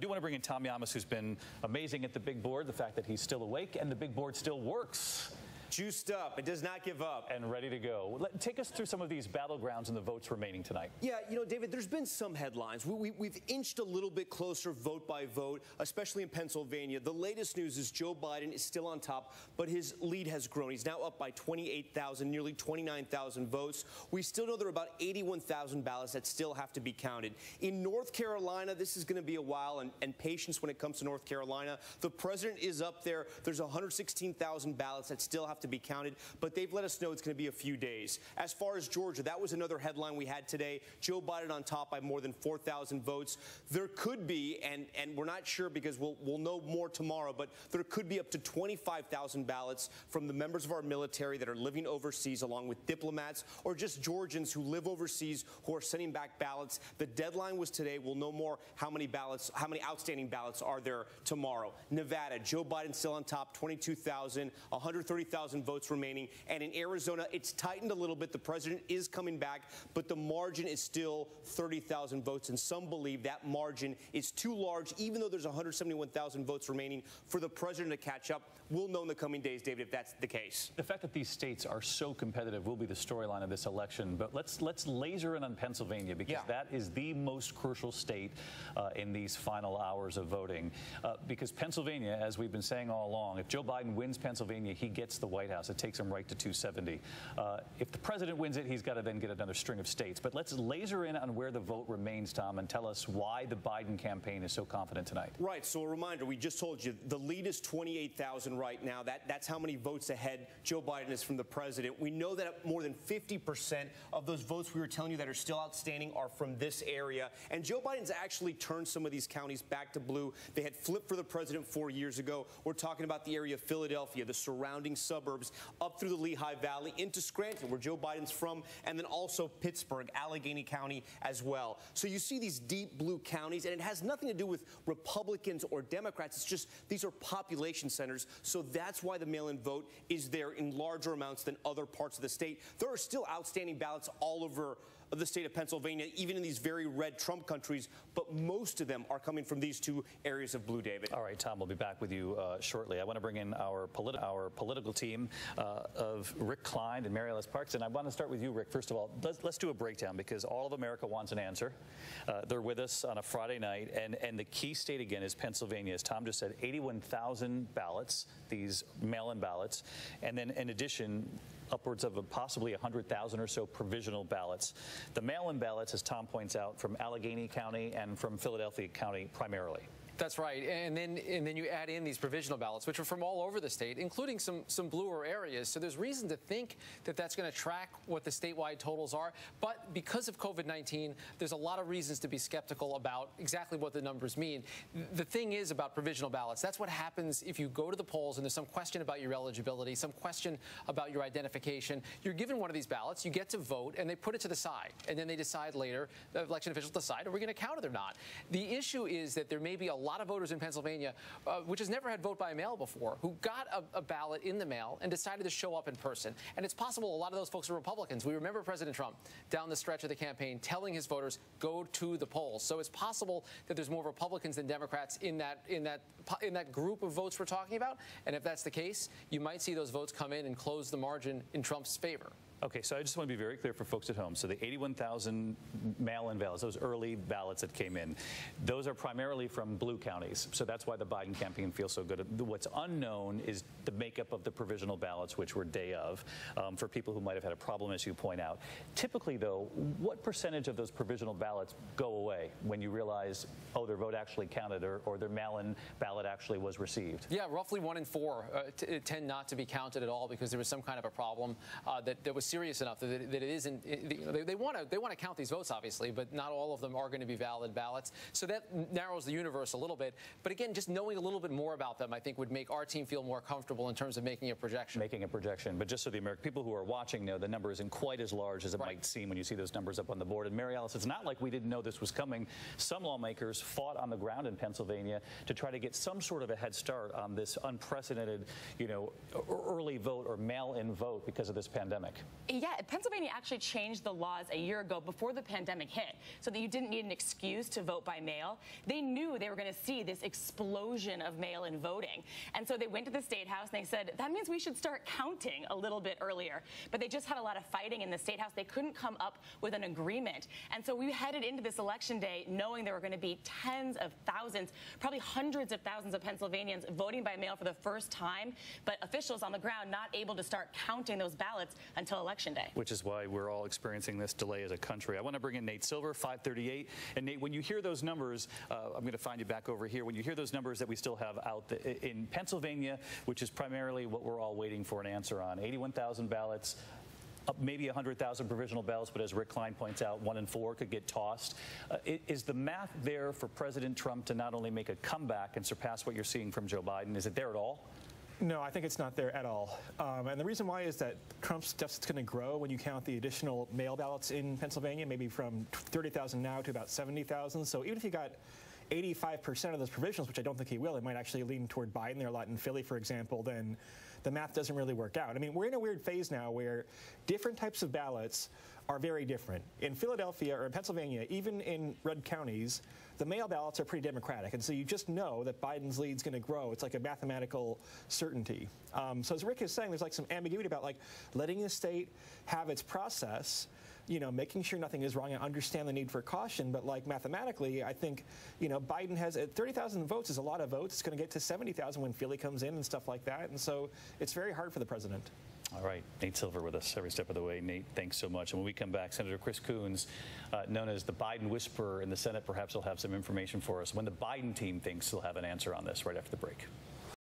do want to bring in Tom Llamas, who's been amazing at the big board, the fact that he's still awake and the big board still works. Juiced up. It does not give up. And ready to go. Take us through some of these battlegrounds and the votes remaining tonight. Yeah, you know, David, there's been some headlines. We've inched a little bit closer vote by vote, especially in Pennsylvania. The latest news is Joe Biden is still on top, but his lead has grown. He's now up by 28,000, nearly 29,000 votes. We still know there are about 81,000 ballots that still have to be counted. In North Carolina, this is going to be a while, and patience when it comes to North Carolina. The president is up there. There's 116,000 ballots that still have to be counted, but they've let us know it's going to be a few days. As far as Georgia, that was another headline we had today. Joe Biden on top by more than 4,000 votes. There could be, and we're not sure because we'll know more tomorrow, but there could be up to 25,000 ballots from the members of our military that are living overseas, along with diplomats or just Georgians who live overseas who are sending back ballots. The deadline was today. We'll know more how many outstanding ballots are there tomorrow. Nevada, Joe Biden still on top, 22,000, 130,000 votes remaining. And in Arizona, it's tightened a little bit. The president is coming back, but the margin is still 30,000 votes. And some believe that margin is too large, even though there's 171,000 votes remaining for the president to catch up. We'll know in the coming days, David, if that's the case. The fact that these states are so competitive will be the storyline of this election. But let's laser in on Pennsylvania, because that is the most crucial state in these final hours of voting. Because Pennsylvania, as we've been saying all along, if Joe Biden wins Pennsylvania, he gets the White House. It takes him right to 270. If the president wins it, he's got to then get another string of states. But let's laser in on where the vote remains, Tom, and tell us why the Biden campaign is so confident tonight. Right. So a reminder, we just told you the lead is 28,000 right now. That's how many votes ahead Joe Biden is from the president. We know that more than 50% of those votes we were telling you that are still outstanding are from this area. And Joe Biden's actually turned some of these counties back to blue. They had flipped for the president 4 years ago. We're talking about the area of Philadelphia, the surrounding suburbs, up through the Lehigh Valley into Scranton, where Joe Biden's from, and then also Pittsburgh, Allegheny County as well. So you see these deep blue counties, and it has nothing to do with Republicans or Democrats. It's just these are population centers, so that's why the mail-in vote is there in larger amounts than other parts of the state. There are still outstanding ballots all over the state of Pennsylvania, even in these very red Trump countries, but most of them are coming from these two areas of blue, David. All right, Tom, we'll be back with you shortly. I want to bring in our political team of Rick Klein and Mary Alice Parks, and I want to start with you, Rick. First of all, let's do a breakdown, because all of America wants an answer. They're with us on a Friday night, and the key state, again, is Pennsylvania. As Tom just said, 81,000 ballots, these mail-in ballots, and then in addition, upwards of possibly 100,000 or so provisional ballots. The mail-in ballots, as Tom points out, from Allegheny County and from Philadelphia County primarily. That's right, and then you add in these provisional ballots, which are from all over the state, including some bluer areas. So there's reason to think that that's going to track what the statewide totals are. But because of COVID-19, there's a lot of reasons to be skeptical about exactly what the numbers mean. The thing is about provisional ballots, that's what happens if you go to the polls and there's some question about your eligibility, some question about your identification. You're given one of these ballots, you get to vote, and they put it to the side. And then they decide later, the election officials decide, are we going to count it or not? The issue is that there may be a lot of voters in Pennsylvania, which has never had vote by mail before, who got a ballot in the mail and decided to show up in person. And it's possible a lot of those folks are Republicans. We remember President Trump down the stretch of the campaign telling his voters, go to the polls. So it's possible that there's more Republicans than Democrats in that group of votes we're talking about. And if that's the case, you might see those votes come in and close the margin in Trump's favor. Okay, so I just want to be very clear for folks at home. So the 81,000 mail-in ballots, those early ballots that came in, those are primarily from blue counties. So that's why the Biden campaign feels so good. What's unknown is the makeup of the provisional ballots, which were day of, for people who might have had a problem, as you point out. Typically, though, what percentage of those provisional ballots go away when you realize, oh, their vote actually counted, or their mail-in ballot actually was received? Yeah, roughly 1 in 4 tend not to be counted at all because there was some kind of a problem that was serious enough that it isn't. They want to count these votes, obviously, but not all of them are going to be valid ballots. So that narrows the universe a little bit. But again, just knowing a little bit more about them, I think, would make our team feel more comfortable in terms of making a projection. But just so the American people who are watching know, the number isn't quite as large as it might seem when you see those numbers up on the board. And Mary Alice, it's not like we didn't know this was coming. Some lawmakers fought on the ground in Pennsylvania to try to get some sort of a head start on this unprecedented, early vote or mail-in vote because of this pandemic. Yeah, Pennsylvania actually changed the laws a year ago before the pandemic hit so that you didn't need an excuse to vote by mail. They knew they were going to see this explosion of mail-in voting. And so they went to the State House and they said, that means we should start counting a little bit earlier. But they just had a lot of fighting in the State House. They couldn't come up with an agreement. And so we headed into this election day knowing there were going to be tens of thousands, probably hundreds of thousands of Pennsylvanians voting by mail for the first time, but officials on the ground not able to start counting those ballots until election day. Which is why we're all experiencing this delay as a country. I want to bring in Nate Silver, 538. And Nate, when you hear those numbers, I'm going to find you back over here. When you hear those numbers that we still have out in Pennsylvania, which is primarily what we're all waiting for an answer on, 81,000 ballots, maybe 100,000 provisional ballots, but as Rick Klein points out, 1 in 4 could get tossed. Is the math there for President Trump to not only make a comeback and surpass what you're seeing from Joe Biden? Is it there at all? No, I think it's not there at all. And the reason why is that Trump's deficit's going to grow when you count the additional mail ballots in Pennsylvania, maybe from 30,000 now to about 70,000. So even if you got 85% of those provisionals, which I don't think he will, it might actually lean toward Biden. There are a lot in Philly, for example, then the math doesn't really work out. I mean, we're in a weird phase now where different types of ballots are very different. In Philadelphia or in Pennsylvania, even in red counties, the mail ballots are pretty Democratic. And so you just know that Biden's lead's going to grow. It's like a mathematical certainty. So as Rick is saying, there's like some ambiguity about like letting the state have its process, you know, making sure nothing is wrong and understand the need for caution. But like mathematically, I think, you know, Biden has 30,000 votes is a lot of votes. It's going to get to 70,000 when Philly comes in and stuff like that. And so it's very hard for the president. All right, Nate Silver with us every step of the way. Nate, thanks so much. And when we come back, Senator Chris Coons, known as the Biden Whisperer in the Senate, perhaps will have some information for us when the Biden team thinks he'll have an answer on this right after the break.